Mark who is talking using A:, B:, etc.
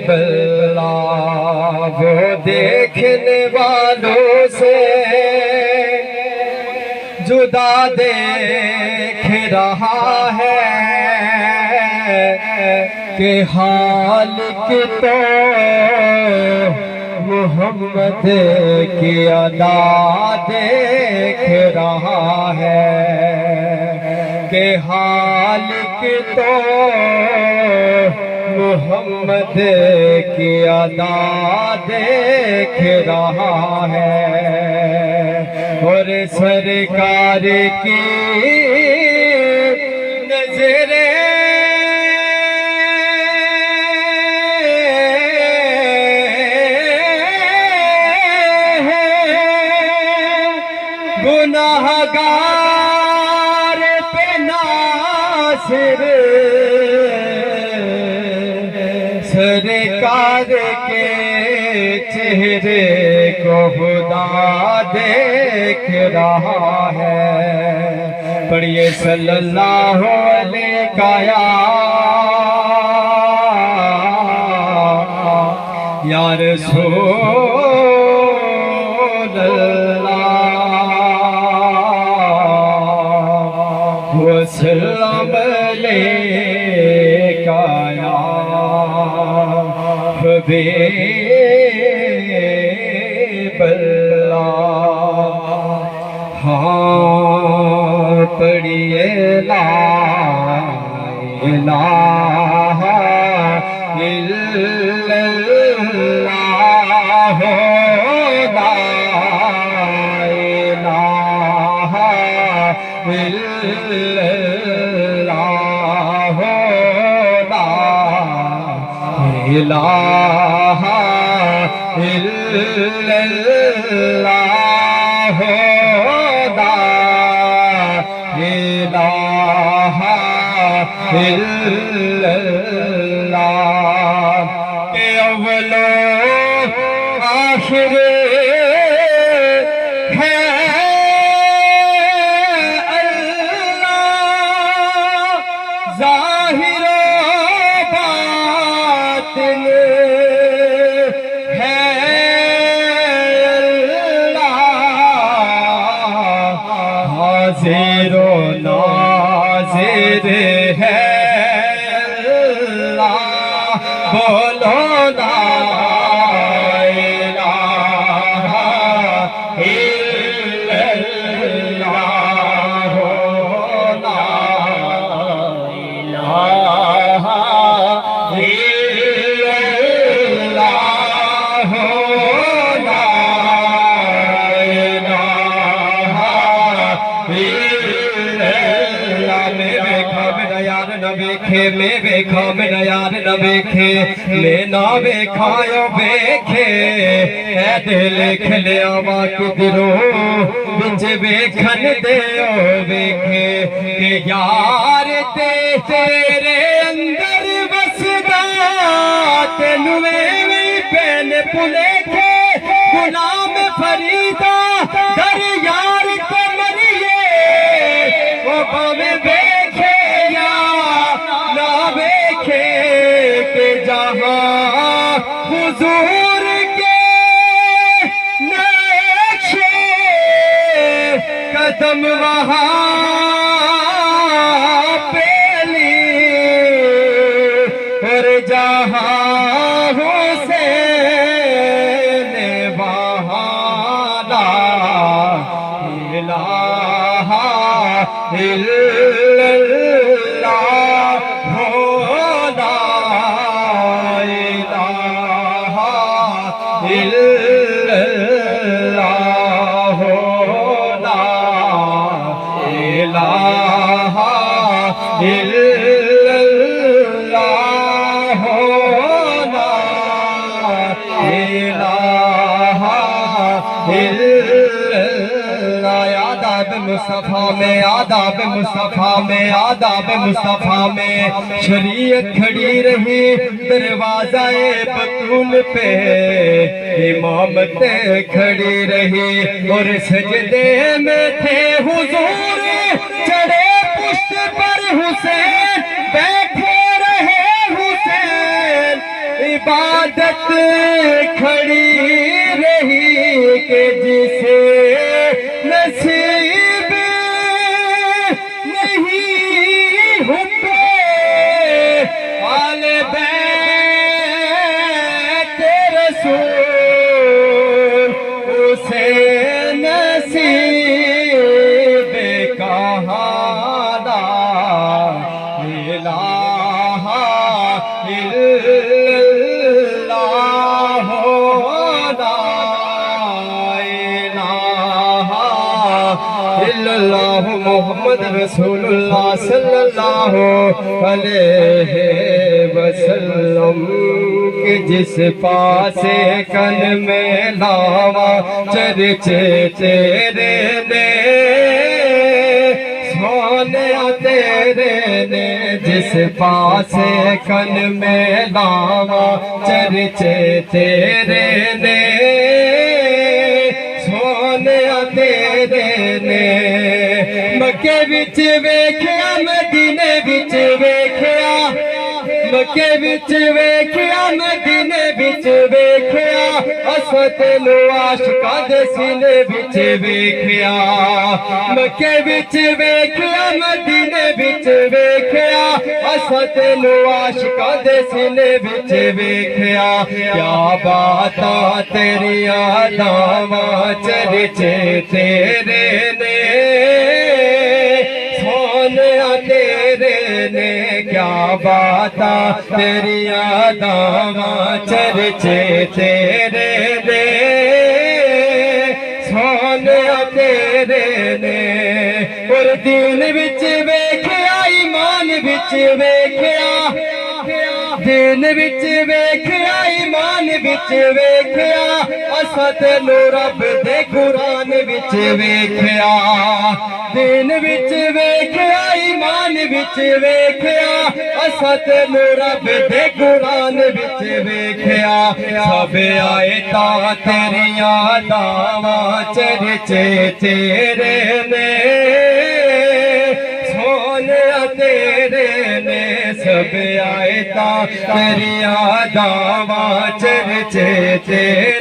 A: بلا وہ دیکھنے والوں سے جدا دیکھ رہا ہے کہ حال کی تو محمد کی ادا دیکھ رہا ہے کہ حال کی تو محمد کی ادا دیکھ رہا ہے اور سرکار کی نظریں گناہگار پہ ناصر سرکار کے چہرے کو خدا دیکھ رہا ہے پڑھیے صلی اللہ علیہ یا رسول اللہ وسلم علیکہ یا حبیب اللہ ہاں پڑھیے لا الہ الا اللہ لا الہ الا اللہ لا الہ الا اللہ لا الہ الا اللہ کہ اول و آخر ہے اللہ ظاہر و باطن ہے اللہ حاضر و ناظر ہے اللہ بولو لا الہ الا اللہ لا الہ الا اللہ لا الہ الا اللہ میں ویکھا میرا یار نہ ویکھے میں ویکھا میرا یار نہ ویکھے میں نہ ویکھایو ویکھے اے دل کھلیا وا کدروں وچ ویکھن دیو ویکھے کہ یار تیرے اندر وسدا تینوں ایویں پین پلیکھے غلام فریدا در یار کو مریے او بھاویں ویکھے یا نہ ویکھے کہ جہاں حضور کے نقشے قدم وہاں پہلی اور جہاں حسین وہاں لا الہ الا اللہ لا الہ الا اللہ لا الہ الا اللہ لا الہ الا اللہ آداب مصطفیٰ میں آداب مصطفیٰ میں آداب مصطفیٰ میں شریعت کھڑی رہی دروازہ بطول پہ امامت کھڑی رہی اور سجدے میں تھے حضور چڑھے پشت پر حسین بیٹھے رہے حسین عبادت کھڑی رہی کہ جسے نصیب نہیں ہوتے آل بیت رسول اسے نصیب کہاں لا الہ الا اللہ لا الہ الا اللہ محمد رسول اللہ صلی اللہ علیہ وسلم کہ جس پاسے کن میں لاوا چرچے تیرے نے سونیا تیرے نے جس پاسے کن میں لاوا چرچے تیرے نے سونیا تیرے نے مکے وچ ویکھیا مدینے وچ ویکھیا مکے وچ ویکھیا مدینے وچ ویکھیا اساں تینو عاشقاں دے سینے وچ ویکھیا مکے وچ ویکھیا مدینے وچ ویکھیا اساں تینو عاشقاں دے سینے وچ ویکھیا کیا باتاں تیریاں داواں چرچے تیرے نے سونیا تیرے نے کیا باتاں تیریاں داواں چرچے تیرے نے سونیا تیرے نے اور دین وچ ویکھیا ایمان وچ ویکھیا دین وچ ویکھیا ایمان وچ ویکھیا اساں تینو رب دے قرآن وچ ویکھیا دین وچ ویکھیا ایمان وچ ویکھیا اساں تینو رب دے قرآن وچ ویکھیا سب آیتاں تیریاں داواں چرچے تیرے نے سونیا تیرے نے سب آیتاں تیریاں داواں چرچے تیرے